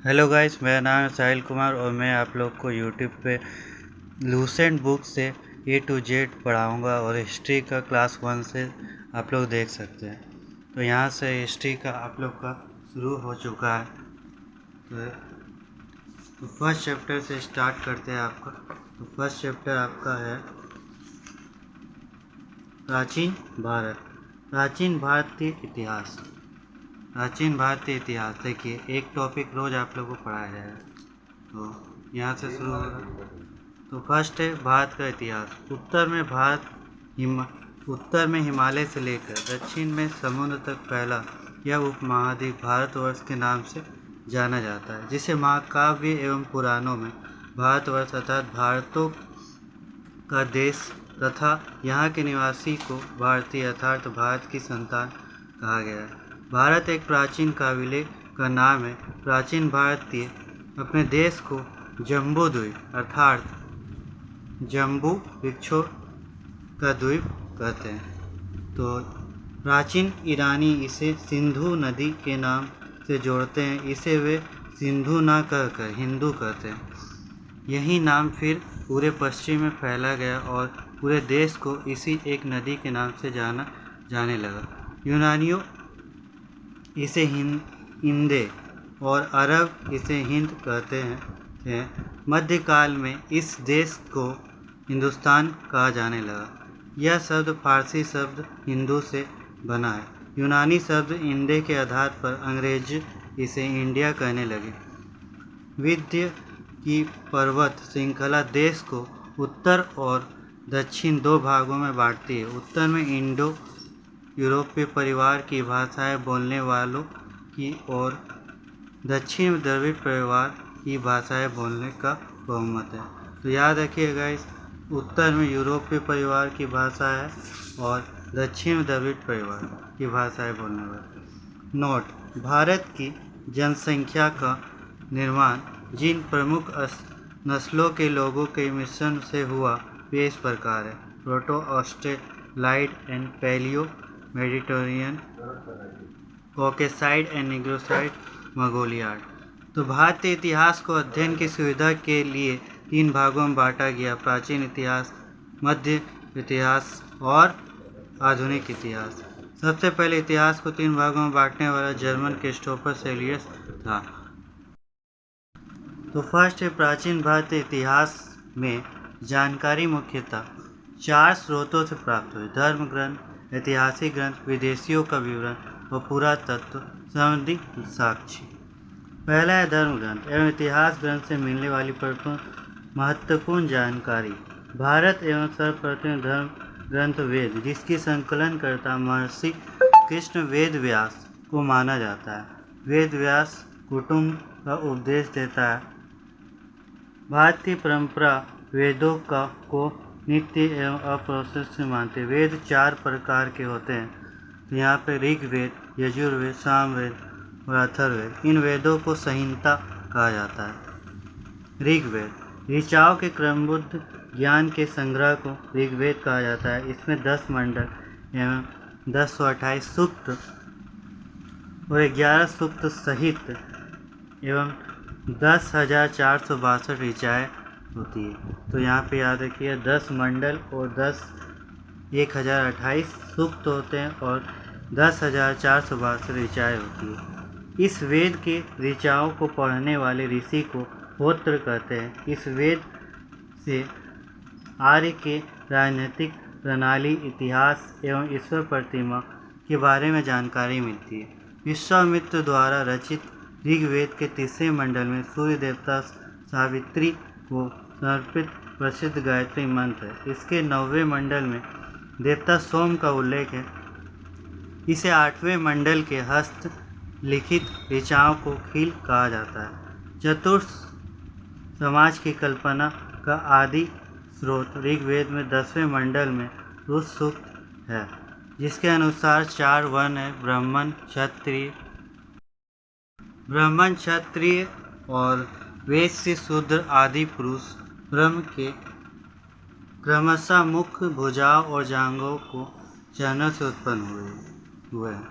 Hello guys, मेरा नाम है साहिल कुमार और मैं आप लोग को यूट्यूब पे लूसेंट बुक से A to Z पढ़ाऊँगा और हिस्ट्री का क्लास 1 से आप लोग देख सकते हैं। तो यहाँ से हिस्ट्री का आप लोग का शुरू हो चुका है। तो फर्स्ट चैप्टर से स्टार्ट करते हैं आपका। तो फर्स्ट चैप्टर आपका है प्राचीन भारत। प्राचीन भारतीय इतिहास। प्राचीन भारतीय इतिहास देखिए, एक टॉपिक रोज आप लोगों को पढ़ाया जाएगा। तो यहाँ से शुरू होगा। तो फर्स्ट है भारत का इतिहास। उत्तर में हिमालय से लेकर दक्षिण में समुद्र तक फैला यह उपमहाद्वीप भारतवर्ष के नाम से जाना जाता है, जिसे महाकाव्य एवं पुराणों में भारतवर्ष अर्थात भारतों का देश तथा यहाँ के निवासी को भारतीय अर्थात भारत की संतान कहा गया है। भारत एक प्राचीन काबिले का नाम है। प्राचीन भारतीय अपने देश को जम्बू द्वीप अर्थात जम्बू वृक्षों का द्वीप कहते हैं। तो प्राचीन ईरानी इसे सिंधु नदी के नाम से जोड़ते हैं। इसे वे सिंधु ना कहकर हिंदू कहते हैं। यही नाम फिर पूरे पश्चिम में फैला गया और पूरे देश को इसी एक नदी के नाम से जाने लगा। यूनानियों इसे इंदे और अरब इसे हिंद कहते हैं। मध्यकाल में इस देश को हिंदुस्तान कहा जाने लगा। यह शब्द फारसी शब्द हिंदू से बना है। यूनानी शब्द इंदे के आधार पर अंग्रेज इसे इंडिया कहने लगे। विंध्य की पर्वत श्रृंखला देश को उत्तर और दक्षिण दो भागों में बांटती है। उत्तर में इंडो यूरोपीय परिवार की भाषाएं बोलने वालों की और दक्षिण में द्रविड़ परिवार की भाषाएं बोलने का बहुमत है। तो याद रखिएगा, इस उत्तर में यूरोपीय परिवार की भाषा है और दक्षिण में द्रविड़ परिवार की भाषाएं बोलने वाले। नोट: भारत की जनसंख्या का निर्माण जिन प्रमुख नस्लों के लोगों के मिश्रण से हुआ वे इस प्रकार है: proto Australoid and paleo Mediterranean, Caucasoid and Negroid, Mongoloid. तो भारतीय इतिहास को अध्ययन की सुविधा के लिए 3 भागों में बांटा गया: प्राचीन इतिहास, मध्य इतिहास और आधुनिक इतिहास। सबसे पहले इतिहास को 3 भागों में बांटने वाला जर्मन क्रिस्टोफर सेलियस था। तो फर्स्ट है प्राचीन भारतीय इतिहास में जानकारी मुख्यतः 4 स्रोतों से प्राप्त हुई: धर्म ग्रंथ, ऐतिहासिक ग्रंथ, विदेशियों का विवरण और पुरातत्व संबंधी साक्ष्य। पहला है धर्म ग्रंथ एवं इतिहास ग्रंथ से मिलने वाली महत्वपूर्ण जानकारी। भारत एवं सर्वप्रथम धर्म ग्रंथ वेद, जिसकी संकलनकर्ता महर्षि कृष्ण वेद व्यास को माना जाता है। वेद व्यास कुटुंब का उपदेश देता है। भारतीय परंपरा वेदों को नित्य एवं अप्रशंसनीय मानते हैं। वेद 4 प्रकार के होते हैं। तो यहाँ पे ऋग्वेद, यजुर्वेद, सामवेद और अथर्ववेद। इन वेदों को संहिता कहा जाता है। ऋग्वेद ऋचाओं के क्रमबद्ध ज्ञान के संग्रह को ऋग्वेद कहा जाता है। इसमें 10 मंडल एवं 1028 सूक्त और 11 सूक्त सहित एवं 10,462 ऋचाएँ होती है। तो यहाँ पे याद रखिए 10 मंडल और 1028 सूक्त होते हैं और 10,462 ऋचाएँ होती है। इस वेद के ऋचाओं को पढ़ने वाले ऋषि को होत्र कहते हैं। इस वेद से आर्य के राजनीतिक प्रणाली, इतिहास एवं ईश्वर प्रतिमा के बारे में जानकारी मिलती है। विश्वामित्र द्वारा रचित ऋग्वेद के 3 मंडल में सूर्य देवता सावित्री को समर्पित प्रसिद्ध गायत्री मंत्र है। इसके 9वें मंडल में देवता सोम का उल्लेख है। इसे 8वें मंडल के हस्त लिखित ऋचाओं को खील कहा जाता है। चतुर्थ समाज की कल्पना का आदि स्रोत ऋग्वेद में 10वें मंडल में ऋत सूक्त है, जिसके अनुसार 4 वर्ण है: ब्राह्मण, क्षत्रिय और वैश्य शूद्र आदि पुरुष ब्रह्म के क्रमशः मुख, भुजाओं और जांघों को चरणों से उत्पन्न हुए हैं।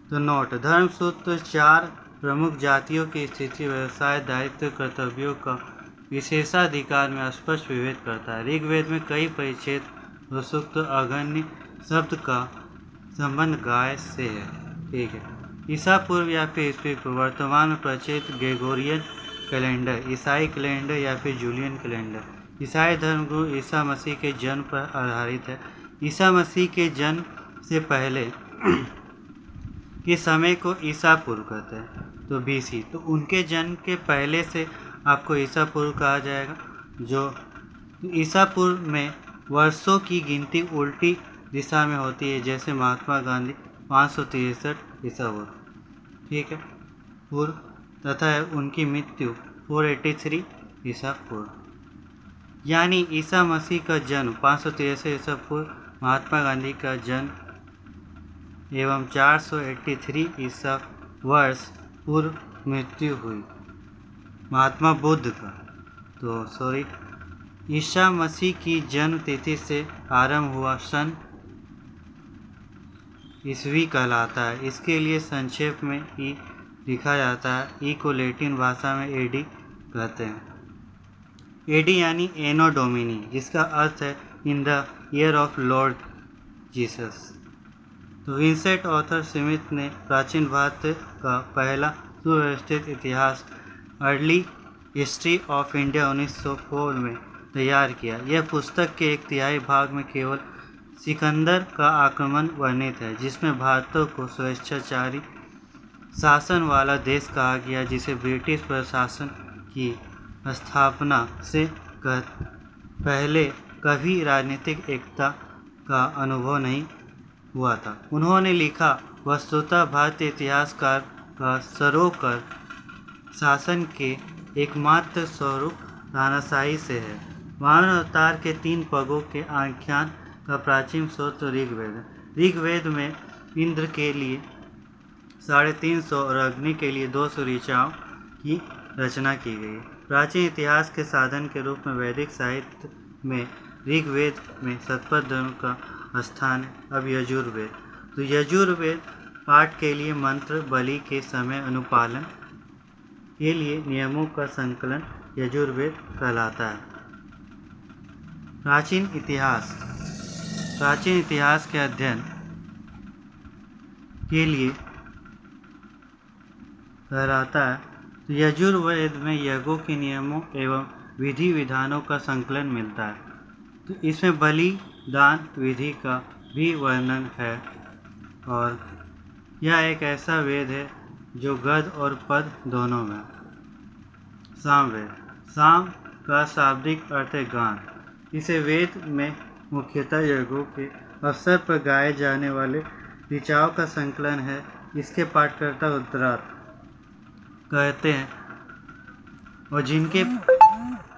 तो नोट: धर्मसूत्र 4 प्रमुख जातियों की स्थिति, व्यवसाय, दायित्व, कर्तव्यों का विशेषाधिकार में स्पष्ट विभेद करता है। ऋग्वेद में कई परिच्छेद और सूक्त अगण्य शब्द का संबंध गाय से है। ठीक है। ईसा पूर्व या फिर ईस्वी पूर्व, वर्तमान में प्रचलित ग्रेगोरियन कैलेंडर, ईसाई कैलेंडर या फिर जूलियन कैलेंडर ईसाई धर्मगुरु ईसा मसीह के जन्म पर आधारित है। ईसा मसीह के जन्म से पहले के समय को ईसा पूर्व कहते हैं, तो BC। तो उनके जन्म के पहले से आपको ईसा पूर्व कहा जाएगा। जो ईसा पूर्व में वर्षों की गिनती उल्टी दिशा में होती है, जैसे महात्मा गांधी 563 ईसा पूर्व, ठीक है, पूर्व, तथा उनकी मृत्यु 483 ईसा पूर्व। यानी ईसा मसीह का जन्म 563 ईसा पूर्व, महात्मा गांधी का जन्म एवं 483 ईसा वर्ष पूर्व मृत्यु हुई महात्मा बुद्ध का। तो ईसा मसीह की जन्म तिथि से आरंभ हुआ सन ईस्वी कहलाता है। इसके लिए संक्षेप में ई लिखा जाता है। ई को लैटिन भाषा में एडी कहते हैं। एडी यानी एनो डोमिनी, जिसका अर्थ है in the year of Lord Jesus. तो विंसेंट ऑर्थर स्मिथ ने प्राचीन भारत का पहला सुव्यवस्थित इतिहास अर्ली हिस्ट्री ऑफ इंडिया 1904 में तैयार किया। यह पुस्तक के एक तिहाई भाग में केवल सिकंदर का आक्रमण वर्णित है, जिसमें भारत को स्वेच्छाचारी शासन वाला देश कहा गया, जिसे ब्रिटिश प्रशासन की स्थापना से पहले कभी राजनीतिक एकता का अनुभव नहीं हुआ था। उन्होंने लिखा, वस्तुतः भारतीय इतिहासकार का सरोकर शासन के एकमात्र स्वरूप तानाशाही से है। वामन अवतार के 3 पगों के आख्यान का प्राचीन स्रोत ऋग्वेद है। ऋग्वेद में इंद्र के लिए 350 और अग्नि के लिए 200 ऋचाओं की रचना की गई। प्राचीन इतिहास के साधन के रूप में वैदिक साहित्य में ऋग्वेद में शतपथ धर्म का स्थान है। अब यजुर्वेद। तो यजुर्वेद पाठ के लिए मंत्र, बलि के समय अनुपालन के लिए नियमों का संकलन यजुर्वेद कहलाता है। प्राचीन इतिहास के अध्ययन के लिए कहलाता है। तो यजुर्वेद में यज्ञों के नियमों एवं विधि विधानों का संकलन मिलता है। तो इसमें बलि दान विधि का भी वर्णन है। और यह एक ऐसा वेद है जो गद्य और पद दोनों में। सामवेद। साम का शाब्दिक अर्थ है गान। इसे वेद में मुख्यतः यज्ञों के अवसर पर गाए जाने वाले ऋचाओं का संकलन है। इसके पाठकर्ता उत्तरार्थ कहते हैं और जिनके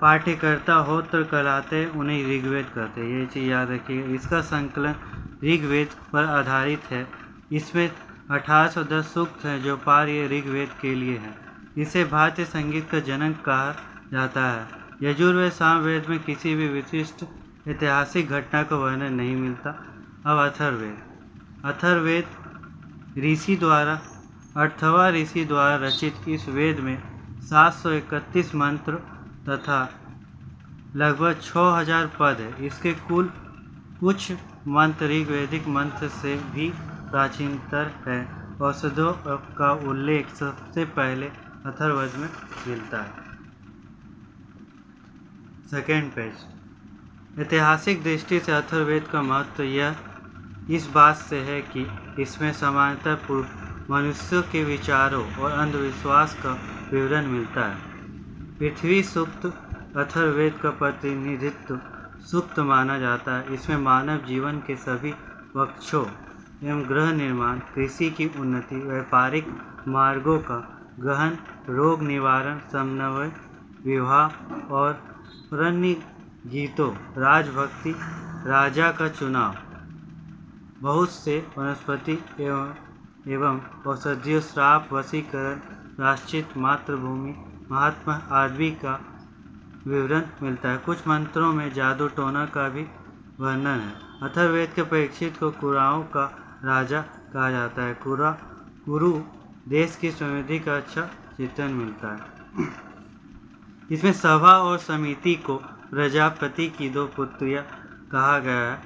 पाठ्यकर्ता होत्र कहलाते हैं उन्हें ऋग्वेद कहते हैं। ये चीज़ याद रखिए। इसका संकलन ऋग्वेद पर आधारित है। इसमें 1810 सूक्त हैं जो पार्य ऋग्वेद के लिए हैं। इसे भारतीय संगीत का जनक कहा जाता है। यजुर्वेद सामवेद में किसी भी विशिष्ट ऐतिहासिक घटना का वर्णन नहीं मिलता। अब अथर्ववेद। अथर्ववेद अर्थवा ऋषि द्वारा रचित इस वेद में 731 मंत्र तथा लगभग 6000 पद है। इसके कुछ मंत्र ऋग्वैदिक मंत्र से भी प्राचीनतर है। औषधों का उल्लेख सबसे पहले अथर्ववेद में मिलता है। Second page. ऐतिहासिक दृष्टि से अथर्ववेद का महत्व यह इस बात से है कि इसमें समानांतर मनुष्यों के विचारों और अंधविश्वास का विवरण मिलता है। पृथ्वी सूक्त अथर्ववेद का प्रतिनिधित्व सूक्त माना जाता है। इसमें मानव जीवन के सभी पक्षों एवं गृह निर्माण, कृषि की उन्नति, व्यापारिक मार्गों का गहन, रोग निवारण, समन्वय, विवाह और पुरानी गीतों, राजभक्ति, राजा का चुनाव, बहुत से वनस्पति एवं औषधियों, श्राप, वशीकरण, प्रायश्चित, मातृभूमि, महात्मा आदि का विवरण मिलता है। कुछ मंत्रों में जादू टोना का भी वर्णन है। अथर्ववेद के परीक्षित को कुराओं का राजा कहा जाता है। कुरु देश की समृद्धि का अच्छा चित्रण मिलता है। इसमें सभा और समिति को प्रजापति की दो पुत्रियां कहा गया है।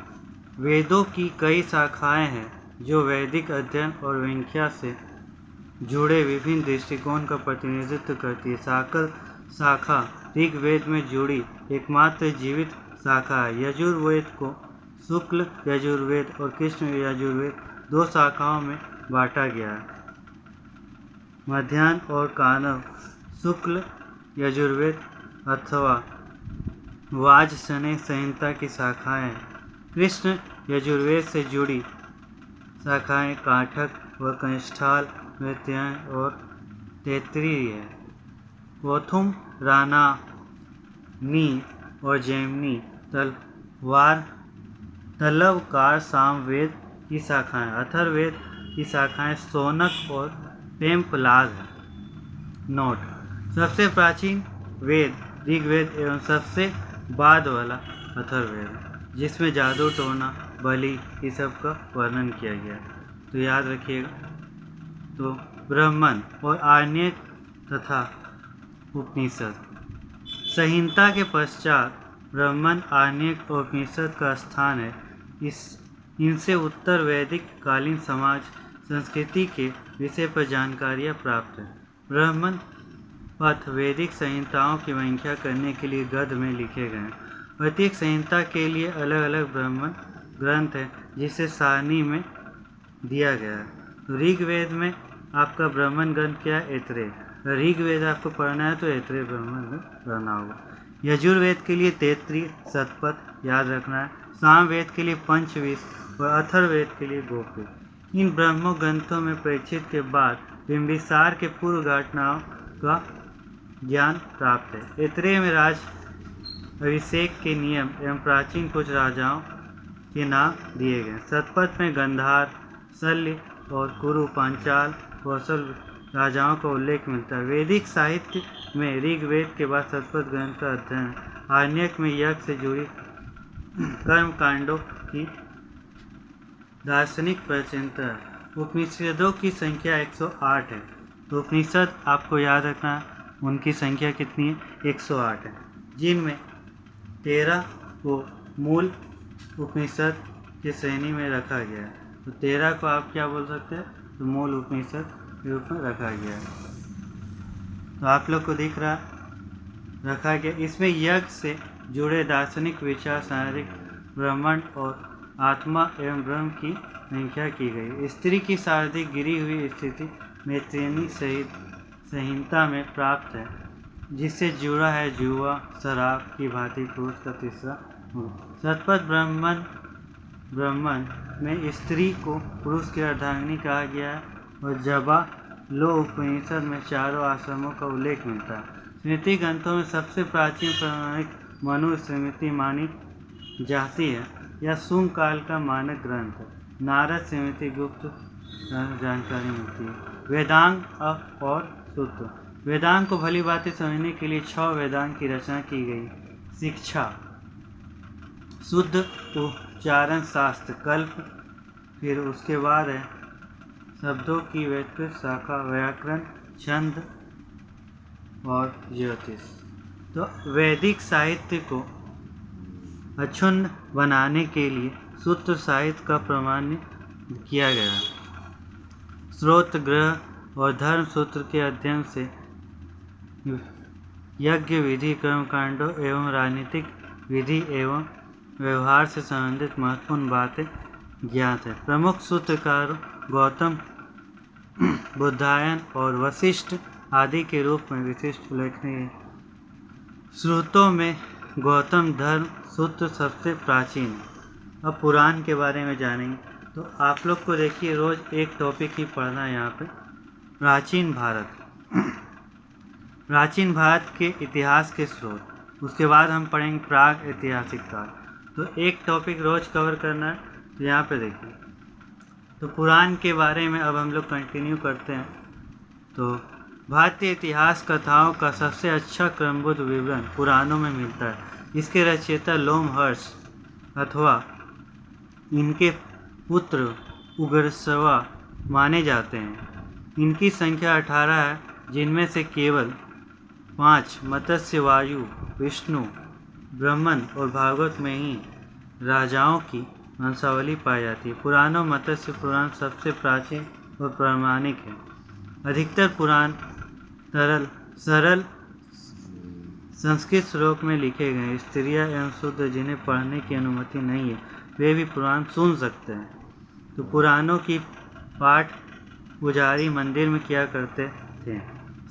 वेदों की कई शाखाएं हैं जो वैदिक अध्ययन और व्याख्या से जुड़े विभिन्न दृष्टिकोण का प्रतिनिधित्व करती है। शाखा ऋग्वेद में जुड़ी एकमात्र जीवित शाखा है। यजुर्वेद को शुक्ल यजुर्वेद और कृष्ण यजुर्वेद दो शाखाओं में बांटा गया है। मध्याह्न और कानव शुक्ल यजुर्वेद अथवा वाजसनेय संहिता की शाखाएं हैं। कृष्ण यजुर्वेद से जुड़ी शाखाएं काठक व कनिष्ठाल वैत्यायन और तैत्तिरीय है। कोथुम रानानी और जैमिनी तलवकार सामवेद की शाखाएं। अथर्ववेद की शाखाएं शौनक और पेम्पलाद है। नोट: सबसे प्राचीन वेद ऋग्वेद एवं सबसे बाद वाला अथर्ववेद, जिसमें जादू टोना बलि ये सब का वर्णन किया गया। तो याद रखिएगा। तो ब्राह्मण और आर्ण्यक तथा उपनिषद। संहिता के पश्चात ब्राह्मण, आर्ण्यक और उपनिषद का स्थान है। इनसे उत्तर वैदिक कालीन समाज संस्कृति के विषय पर जानकारियाँ प्राप्त है। ब्राह्मण पथ वैदिक संहिताओं की व्याख्या करने के लिए गद्य में लिखे गए हैं। प्रत्येक संहिता के लिए अलग अलग ब्राह्मण ग्रंथ है जिसे सारणी में दिया गया है। तो ऋग्वेद में आपका ब्राह्मण ग्रंथ क्या है? ऐत्रेय। ऋग्वेद आपको पढ़ना है तो ऐत्रेय ब्राह्मण ग्रंथ पढ़ना होगा। यजुर्वेद के लिए तैत्तिरीय शतपथ याद रखना है। सामवेद के लिए पंचविंश और अथर्ववेद के लिए गोपवेद। इन ब्रह्म ग्रंथों में परीक्षित के बाद बिंबिसार के पूर्व घटनाओं का ज्ञान प्राप्त है। ऐत्रेय में राज अभिषेक के नियम एवं प्राचीन कुछ राजाओं के नाम दिए गए। शतपथ में गंधार, शल्य और कुरु, पांचाल, कौशल राजाओं का उल्लेख मिलता है। वैदिक साहित्य में ऋग्वेद के बाद शतपथ ग्रंथ का अध्ययन। आर्ण्यक में यज्ञ से जुड़ी कर्म कांडों की दार्शनिक प्राचीनता है। उपनिषदों की संख्या 108 है। तो उपनिषद आपको याद रखना है, उनकी संख्या कितनी है? 108 है, जिनमें 13 को मूल उपनिषद की श्रेणी में रखा गया है। तो 13 को आप क्या बोल सकते हैं? तो मूल उपनिषद के रूप में रखा गया है। तो आप लोग को दिख रहा रखा गया। इसमें यज्ञ से जुड़े दार्शनिक विचार, शारीरिक ब्रह्मांड और आत्मा एवं ब्रह्म की व्याख्या की गई। स्त्री की शारीरिक गिरी हुई स्थिति मैत्रेयी संहिता में प्राप्त है, जिससे जुड़ा है जुआ, शराब की भांति पुरुष का तीसरा मुख। शतपथ ब्राह्मण में स्त्री को पुरुष की अर्धांगिनी कहा गया है और जबा लो उपनिषद में चारों आश्रमों का उल्लेख मिलता है। स्मृति ग्रंथों में सबसे प्राचीन प्रमाणिक मनु स्मृति मानी जाती है। यह शुंग काल का मानक ग्रंथ है। नारद स्मृति गुप्त जानकारी मिलती है। वेदांग और सूत्र। वेदांग को भली बातें समझने के लिए 6 वेदांग की रचना की गई। शिक्षा, शुद्ध उच्चारण शास्त्र, कल्प, फिर उसके बाद है शब्दों की व्युत्पत्ति शाखा, व्याकरण, छंद और ज्योतिष। तो वैदिक साहित्य को अक्षुण्ण बनाने के लिए सूत्र साहित्य का प्रमाण किया गया। स्रोत ग्रह और धर्म सूत्र के अध्ययन से यज्ञ विधि, कर्मकांडों एवं राजनीतिक विधि एवं व्यवहार से संबंधित महत्वपूर्ण बातें ज्ञात है। प्रमुख सूत्रकार गौतम, बुद्धायन और वशिष्ठ आदि के रूप में विशिष्ट उल्लेखनीय है। स्रोतों में गौतम धर्म सूत्र सबसे प्राचीन है। अब पुराण के बारे में जानेंगे। तो आप लोग को देखिए रोज एक टॉपिक ही पढ़ना है यहाँ पे। प्राचीन भारत, प्राचीन भारत के इतिहास के स्रोत। उसके बाद हम पढ़ेंगे प्राग ऐतिहासिक काल। तो एक टॉपिक रोज कवर करना है। तो यहाँ पे देखिए, तो पुराण के बारे में अब हम लोग कंटिन्यू करते हैं। तो भारतीय इतिहास कथाओं का सबसे अच्छा क्रमबद्ध विवरण पुराणों में मिलता है। इसके रचयिता लोमहर्ष अथवा इनके पुत्र उग्रश्रवा माने जाते हैं। इनकी संख्या 18 है, जिनमें से केवल 5 मत्स्य, वायु, विष्णु, ब्रह्मन और भागवत में ही राजाओं की वंशावली पाई जाती है। पुराणों मत्स्य पुराण सबसे प्राचीन और प्रामाणिक है। अधिकतर पुराण सरल संस्कृत श्लोक में लिखे गए हैं। स्त्रियां एवं शूद्र जिन्हें पढ़ने की अनुमति नहीं है, वे भी पुराण सुन सकते हैं। तो पुराणों की पाठ पुजारी मंदिर में किया करते थे।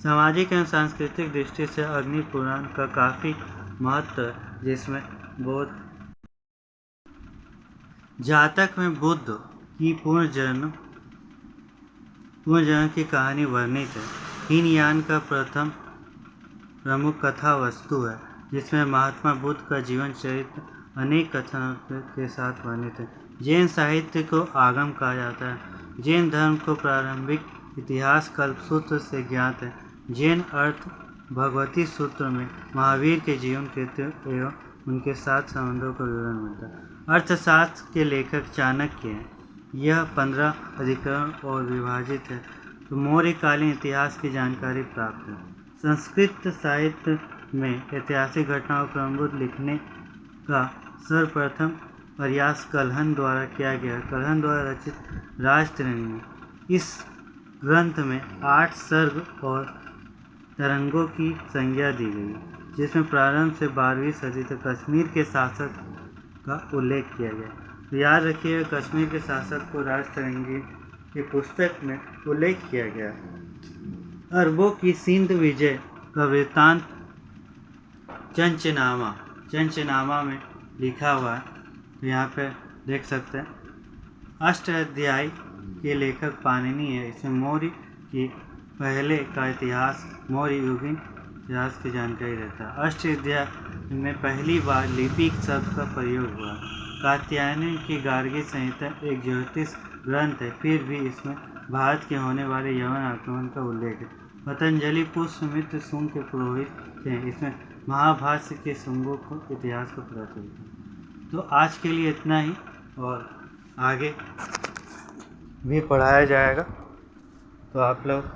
सामाजिक एवं सांस्कृतिक दृष्टि से अग्नि पुराण का काफ़ी महत्व है, जिसमें बौद्ध जातक में बुद्ध की पुनर्जन्म की कहानी वर्णित है। हीनयान का प्रथम प्रमुख कथा वस्तु है, जिसमें महात्मा बुद्ध का जीवन चरित्र अनेक कथनों के साथ वर्णित है। जैन साहित्य को आगम कहा जाता है। जैन धर्म को प्रारंभिक इतिहास कल्पसूत्र से ज्ञात है। जैन अर्थ भगवती सूत्र में महावीर के जीवन कृत्य एवं उनके साथ संबंधों का विवरण मिलता है। अर्थशास्त्र के लेखक चाणक्य हैं। यह 15 अधिकरण और विभाजित है। तो मौर्यकालीन इतिहास की जानकारी प्राप्त है। संस्कृत साहित्य में ऐतिहासिक घटनाओं को क्रमबद्ध लिखने का सर्वप्रथम प्रयास कल्हण द्वारा किया गया। कल्हण द्वारा रचित राजतरंगी में इस ग्रंथ में 8 सर्ग और तरंगों की संज्ञा दी गई, जिसमें प्रारंभ से 12वीं सदी तक कश्मीर के शासक का उल्लेख किया गया। तो याद रखिए, कश्मीर के शासक को राजतरंगी की पुस्तक में उल्लेख किया गया। अरबों की सिंध विजय का वृत्तांत चंचनामा में लिखा हुआ है। तो यहाँ पे देख सकते हैं। अष्टाध्यायी के लेखक पाणिनि है। इसमें मौर्य की पहले का इतिहास, मौर्य युगीन इतिहास की जानकारी रहता है। अष्टाध्यायी में पहली बार लिपिक शब्द का प्रयोग हुआ। कात्यायनी की गार्गी संहिता एक ज्योतिष ग्रंथ है, फिर भी इसमें भारत के होने वाले यवन आक्रमण का उल्लेख है। पतंजलि पुष्यमित्र शुंग के पुरोहित थे। इसमें महाभाष्य के शुंगों को इतिहास को पता चलता है। तो आज के लिए इतना ही, और आगे भी पढ़ाया जाएगा। तो आप लोग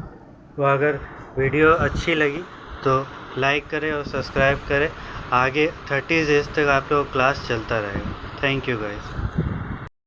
को अगर वीडियो अच्छी लगी तो लाइक करें और सब्सक्राइब करें। आगे 30 डेज तक आप लोग क्लास चलता रहेगा। Thank you guys.